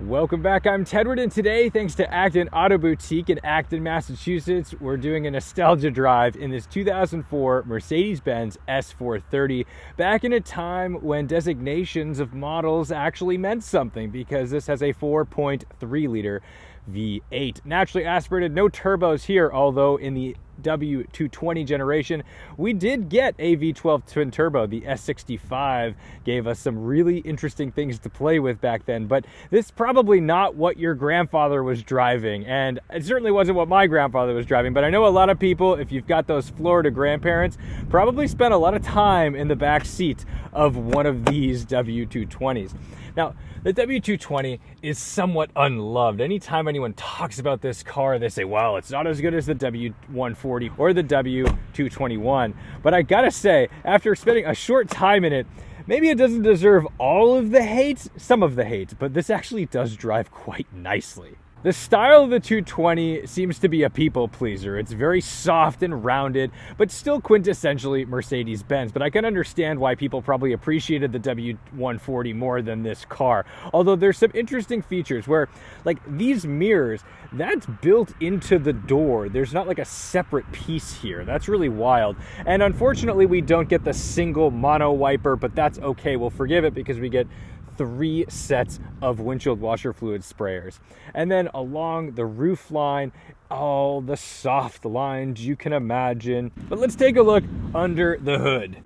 Welcome back, I'm Tedward, and today, thanks to Acton Auto Boutique in Acton, Massachusetts, we're doing a nostalgia drive in this 2004 Mercedes Benz S430, back in a time when designations of models actually meant something, because this has a 4.3 liter V8. Naturally aspirated, no turbos here, although in the W220 generation, we did get a V12 twin turbo. The S65 gave us some really interesting things to play with back then, but this is probably not what your grandfather was driving, and it certainly wasn't what my grandfather was driving, but I know a lot of people, if you've got those Florida grandparents, probably spent a lot of time in the back seat of one of these W220s. Now, the W220 is somewhat unloved. Anytime anyone talks about this car, they say, well, it's not as good as the W140 or the W221. But I gotta say, after spending a short time in it, maybe it doesn't deserve all of the hate, some of the hate, but this actually does drive quite nicely. The style of the 220 seems to be a people pleaser. It's very soft and rounded, but still quintessentially Mercedes-Benz. But I can understand why people probably appreciated the W140 more than this car. Although there's some interesting features where, like these mirrors, that's built into the door. There's not like a separate piece here. That's really wild. And unfortunately, we don't get the single mono wiper, but that's okay. We'll forgive it because we get 3 sets of windshield washer fluid sprayers. And then along the roof line, all the soft lines you can imagine. But let's take a look under the hood.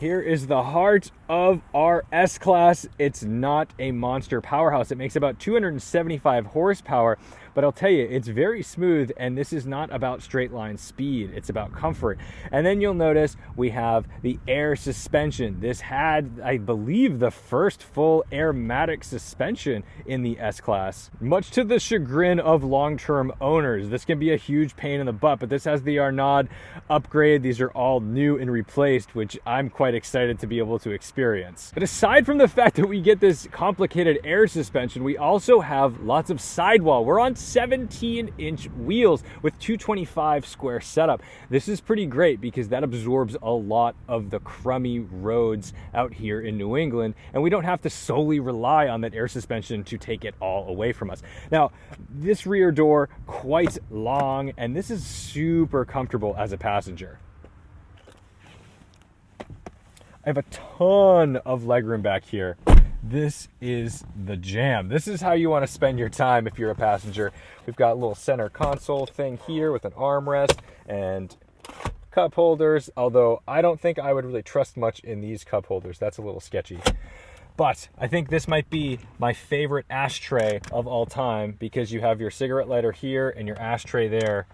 Here is the heart of our S-Class. It's not a monster powerhouse. It makes about 275 horsepower, but I'll tell you, it's very smooth, and this is not about straight line speed. It's about comfort. And then you'll notice we have the air suspension. This had, I believe, the first full airmatic suspension in the S-Class, much to the chagrin of long-term owners. This can be a huge pain in the butt, but this has the Arnaud upgrade. These are all new and replaced, which I'm quite excited to be able to experience. But aside from the fact that we get this complicated air suspension, we also have lots of sidewall. We're on 17-inch wheels with 225 square setup. This is pretty great because that absorbs a lot of the crummy roads out here in New England, and we don't have to solely rely on that air suspension to take it all away from us. Now, this rear door, quite long, and this is super comfortable as a passenger. I have a ton of legroom back here. This is the jam. This is how you want to spend your time if you're a passenger. We've got a little center console thing here with an armrest and cup holders, although I don't think I would really trust much in these cup holders. That's a little sketchy. But I think this might be my favorite ashtray of all time because you have your cigarette lighter here and your ashtray there.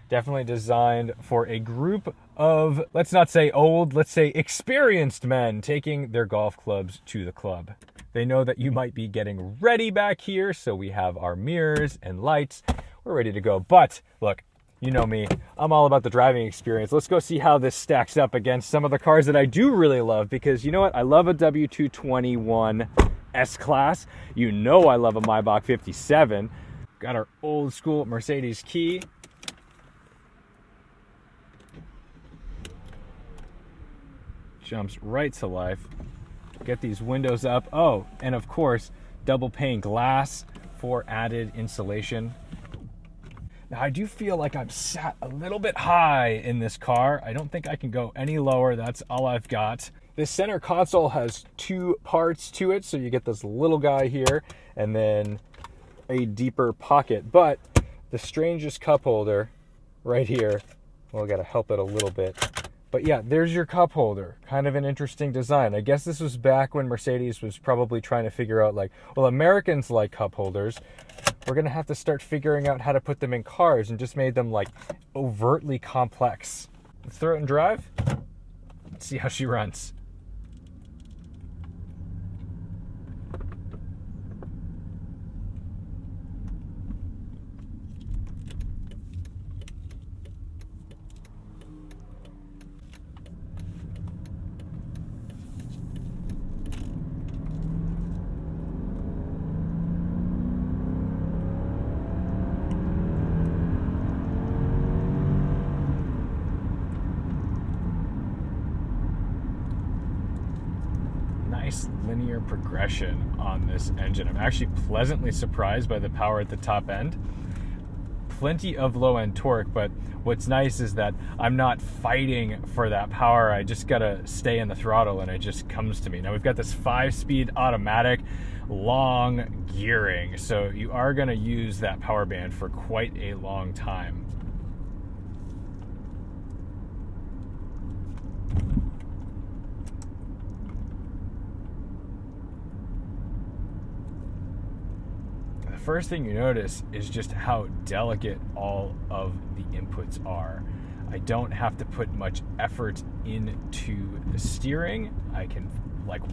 Definitely designed for a group of, let's not say old, let's say experienced men taking their golf clubs to the club. They know that you might be getting ready back here, so we have our mirrors and lights. We're ready to go. But look, you know me, I'm all about the driving experience. Let's go see how this stacks up against some of the cars that I do really love, because you know what? I love a W221 S-Class. You know I love a Maybach 57. Got our old school Mercedes key. Jumps right to life. Get these windows up. Oh, and of course, double pane glass for added insulation. Now, I do feel like I'm sat a little bit high in this car. I don't think I can go any lower. That's all I've got. This center console has 2 parts to it, so you get this little guy here and then a deeper pocket. But the strangest cup holder right here, well, I gotta help it a little bit. But yeah, there's your cup holder. Kind of an interesting design. I guess this was back when Mercedes was probably trying to figure out, like, well, Americans like cup holders. We're going to have to start figuring out how to put them in cars, and just made them, like, overtly complex. Let's throw it in drive. Let's see how she runs. nice linear progression on this engine. I'm actually pleasantly surprised by the power at the top end. Plenty of low end torque, but what's nice is that I'm not fighting for that power. I just gotta stay in the throttle and it just comes to me. Now we've got this 5-speed automatic, long gearing, so you are gonna use that power band for quite a long time. First thing you notice is just how delicate all of the inputs are. I don't have to put much effort into the steering. I can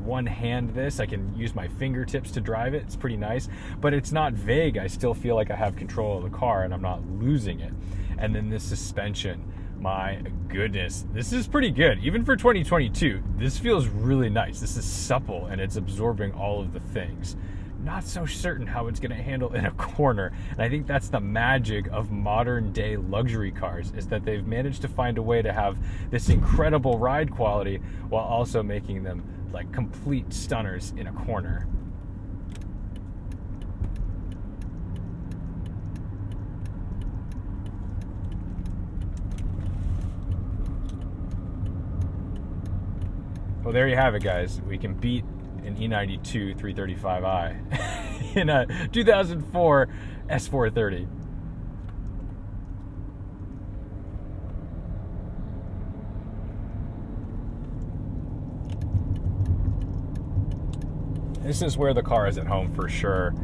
one hand this. I can use my fingertips to drive it. It's pretty nice, but it's not vague. I still feel like I have control of the car and I'm not losing it. And then the suspension, my goodness, this is pretty good. Even for 2022, this feels really nice. This is supple and it's absorbing all of the things. Not so certain how it's going to handle in a corner. And I think that's the magic of modern day luxury cars, is that they've managed to find a way to have this incredible ride quality while also making them like complete stunners in a corner. Well, there you have it, guys. We can beat an E92 335i in a 2004 S430. This is where the car is at home for sure.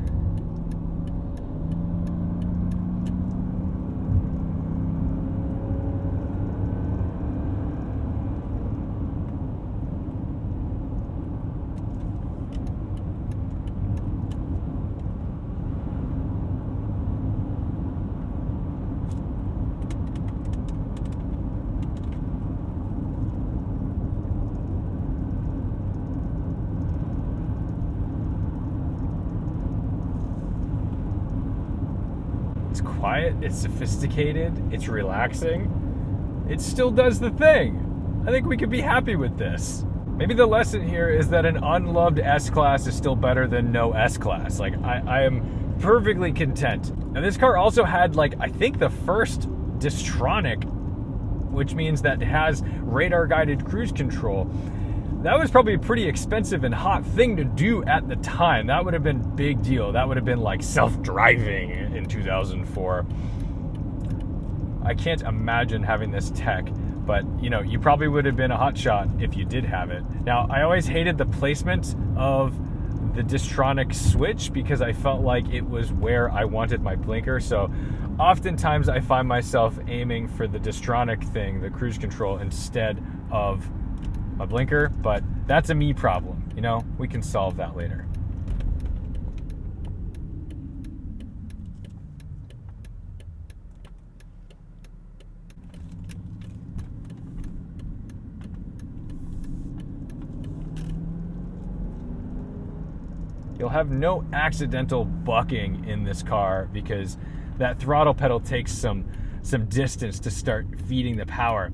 It's quiet, it's sophisticated, it's relaxing. It still does the thing. I think we could be happy with this. Maybe the lesson here is that an unloved S-Class is still better than no S-Class. Like, I am perfectly content. Now, this car also had, I think the first Distronic, which means that it has radar-guided cruise control. That was probably a pretty expensive and hot thing to do at the time. That would have been a big deal. That would have been like self-driving in 2004. I can't imagine having this tech, but you probably would have been a hotshot if you did have it. Now, I always hated the placement of the Distronic switch because I felt like it was where I wanted my blinker. So oftentimes I find myself aiming for the Distronic thing, the cruise control, instead of my blinker, but that's a me problem. We can solve that later. You'll have no accidental bucking in this car because that throttle pedal takes some distance to start feeding the power.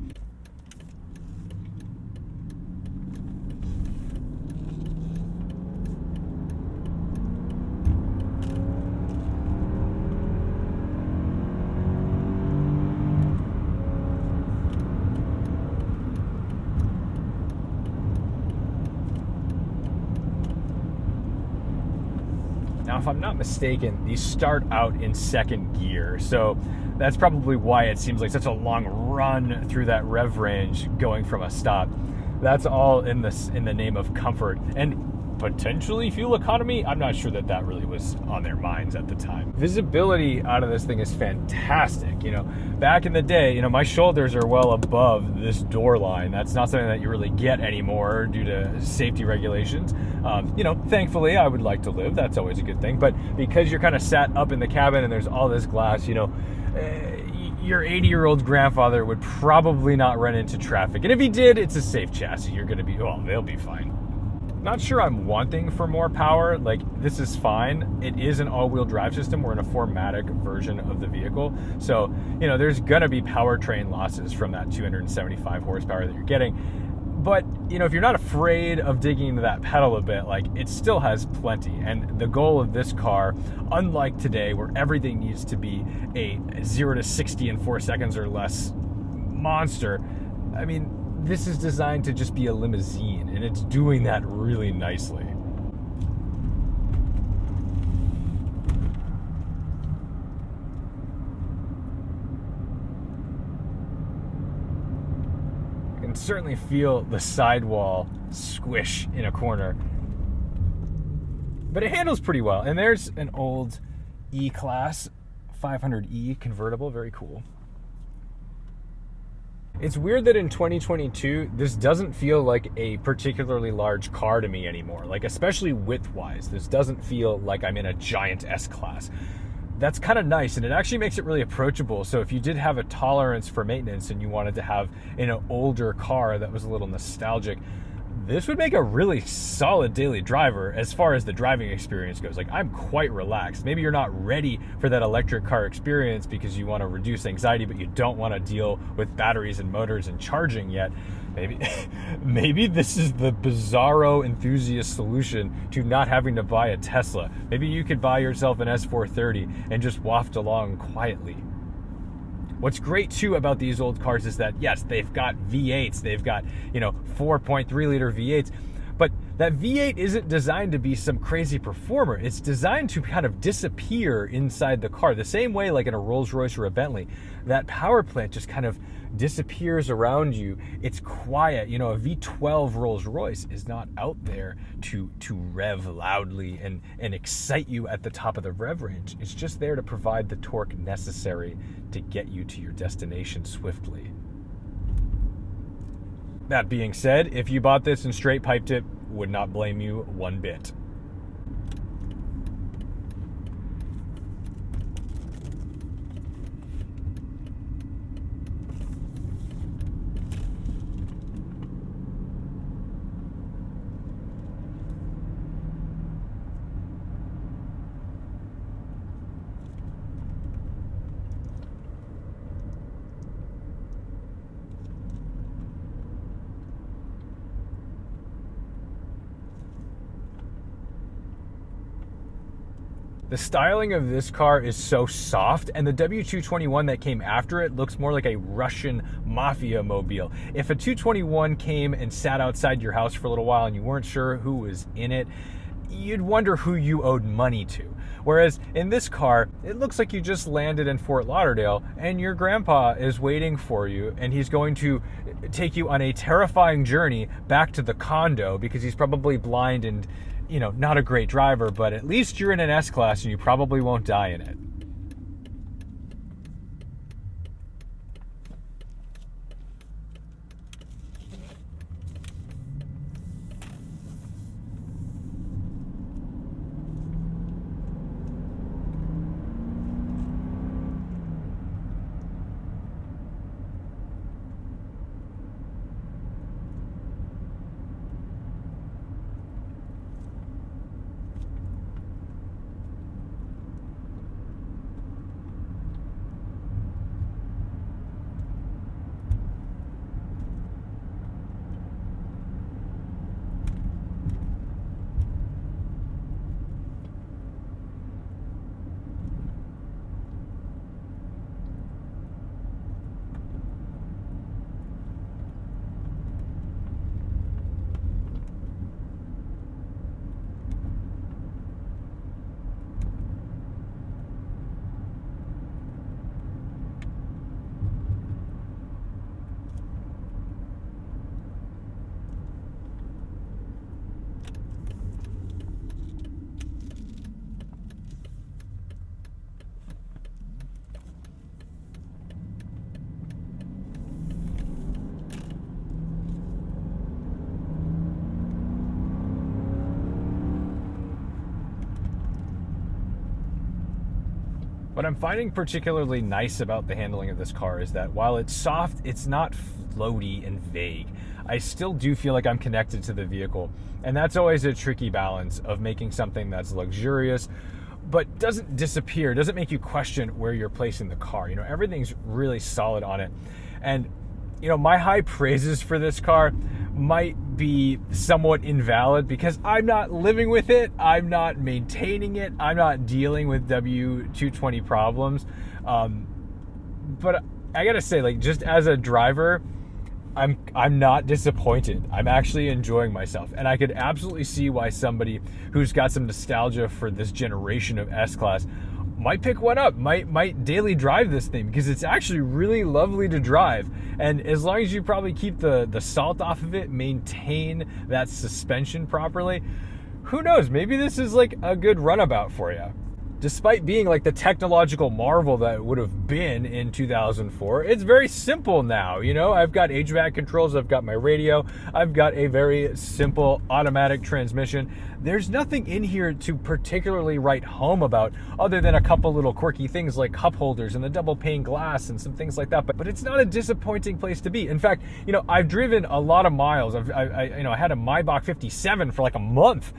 Now, if I'm not mistaken, these start out in second gear, so that's probably why it seems like such a long run through that rev range going from a stop. That's all in the name of comfort and potentially fuel economy. I'm not sure that really was on their minds at the time. Visibility out of this thing is fantastic. Back in the day, my shoulders are well above this door line. That's not something that you really get anymore due to safety regulations. Thankfully, I would like to live. That's always a good thing. But because you're kind of sat up in the cabin and there's all this glass, your 80-year-old grandfather would probably not run into traffic. And if he did, it's a safe chassis. You're going to be, they'll be fine. Not sure I'm wanting for more power. This is fine. It is an all-wheel drive system. We're in a 4MATIC version of the vehicle. So, there's going to be powertrain losses from that 275 horsepower that you're getting. But, you know, if you're not afraid of digging into that pedal a bit, like, it still has plenty. And the goal of this car, unlike today where everything needs to be a 0 to 60 in 4 seconds or less monster, I mean, this is designed to just be a limousine, and it's doing that really nicely. You can certainly feel the sidewall squish in a corner, but it handles pretty well. And there's an old E-Class 500E convertible, very cool. It's weird that in 2022, this doesn't feel like a particularly large car to me anymore. Like, especially width-wise, this doesn't feel like I'm in a giant S-Class. That's kind of nice, and it actually makes it really approachable. So if you did have a tolerance for maintenance and you wanted to have an older car that was a little nostalgic, this would make a really solid daily driver as far as the driving experience goes. Like, I'm quite relaxed. Maybe you're not ready for that electric car experience because you want to reduce anxiety, but you don't want to deal with batteries and motors and charging yet. Maybe this is the bizarro enthusiast solution to not having to buy a Tesla. Maybe you could buy yourself an S430 and just waft along quietly. What's great too about these old cars is that, yes, they've got V8s, they've got, 4.3 liter V8s, but that V8 isn't designed to be some crazy performer. It's designed to kind of disappear inside the car. The same way, like in a Rolls Royce or a Bentley, that power plant just kind of disappears around you. It's quiet. A V12 Rolls Royce is not out there to rev loudly and excite you at the top of the rev range. It's just there to provide the torque necessary to get you to your destination swiftly. That being said, if you bought this and straight piped it, would not blame you one bit. The styling of this car is so soft, and the W221 that came after it looks more like a Russian mafia mobile. If a 221 came and sat outside your house for a little while and you weren't sure who was in it, you'd wonder who you owed money to. Whereas in this car, it looks like you just landed in Fort Lauderdale and your grandpa is waiting for you, and he's going to take you on a terrifying journey back to the condo because he's probably blind and not a great driver, but at least you're in an S-Class and you probably won't die in it. What I'm finding particularly nice about the handling of this car is that while it's soft, it's not floaty and vague. I still do feel like I'm connected to the vehicle, and that's always a tricky balance of making something that's luxurious but doesn't disappear, doesn't make you question where you're placing the car. Everything's really solid on it. And my high praises for this car might be somewhat invalid because I'm not living with it, I'm not maintaining it, I'm not dealing with W220 problems. But I gotta say, like, just as a driver, I'm not disappointed. I'm actually enjoying myself. And I could absolutely see why somebody who's got some nostalgia for this generation of S-Class might pick one up, might daily drive this thing, because it's actually really lovely to drive. And as long as you probably keep the salt off of it, maintain that suspension properly, who knows, maybe this is like a good runabout for you. Despite being like the technological marvel that it would have been in 2004, it's very simple now. You know, I've got HVAC controls, I've got my radio, I've got a very simple automatic transmission. There's nothing in here to particularly write home about other than a couple little quirky things like cup holders and the double pane glass and some things like that. But it's not a disappointing place to be. In fact, you know, I've driven a lot of miles. I had a Maybach 57 for like a month.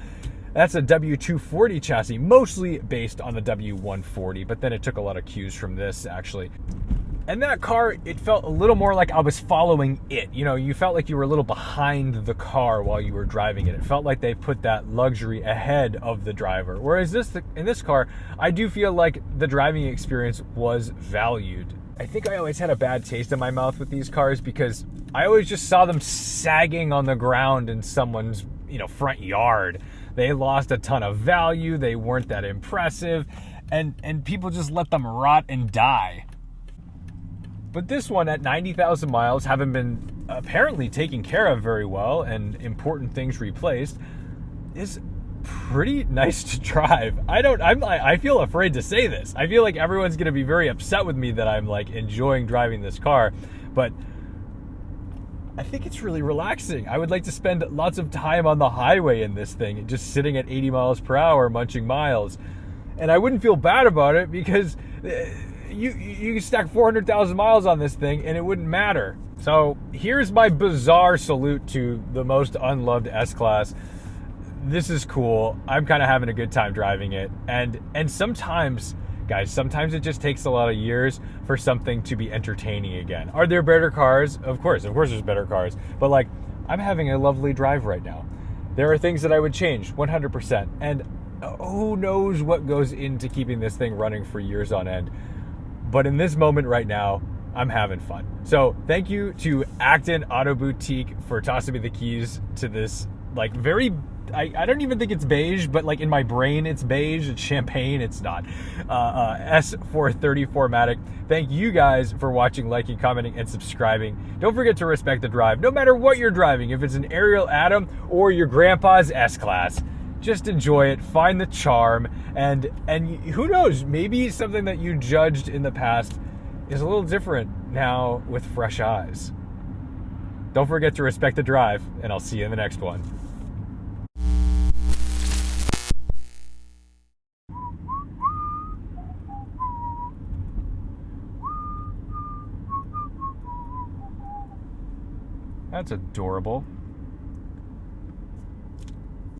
That's a W240 chassis, mostly based on the W140, but then it took a lot of cues from this, actually. And that car, it felt a little more like I was following it. You know, you felt like you were a little behind the car while you were driving it. It felt like they put that luxury ahead of the driver. Whereas in this car, I do feel like the driving experience was valued. I think I always had a bad taste in my mouth with these cars because I always just saw them sagging on the ground in someone's, front yard. They lost a ton of value, they weren't that impressive, and people just let them rot and die. But this one at 90,000 miles, having been apparently taken care of very well and important things replaced, is pretty nice to drive. I feel afraid to say this. I feel like everyone's going to be very upset with me that I'm like enjoying driving this car, but I think it's really relaxing. I would like to spend lots of time on the highway in this thing, just sitting at 80 miles per hour, munching miles. And I wouldn't feel bad about it because you stack 400,000 miles on this thing and it wouldn't matter. So here's my bizarre salute to the most unloved S-Class. This is cool. I'm kind of having a good time driving it. And sometimes, guys, sometimes it just takes a lot of years for something to be entertaining again. Are there better cars? Of course there's better cars. But like, I'm having a lovely drive right now. There are things that I would change 100%. And who knows what goes into keeping this thing running for years on end. But in this moment right now, I'm having fun. So thank you to Acton Auto Boutique for tossing me the keys to this like very, I don't even think it's beige, but like in my brain it's beige, it's champagne, it's not. S430 4MATIC. Thank you guys for watching, liking, commenting, and subscribing. Don't forget to respect the drive, no matter what you're driving. If it's an Ariel Atom or your grandpa's S-Class, just enjoy it, find the charm, and who knows, maybe something that you judged in the past is a little different now with fresh eyes. Don't forget to respect the drive, and I'll see you in the next one. That's adorable.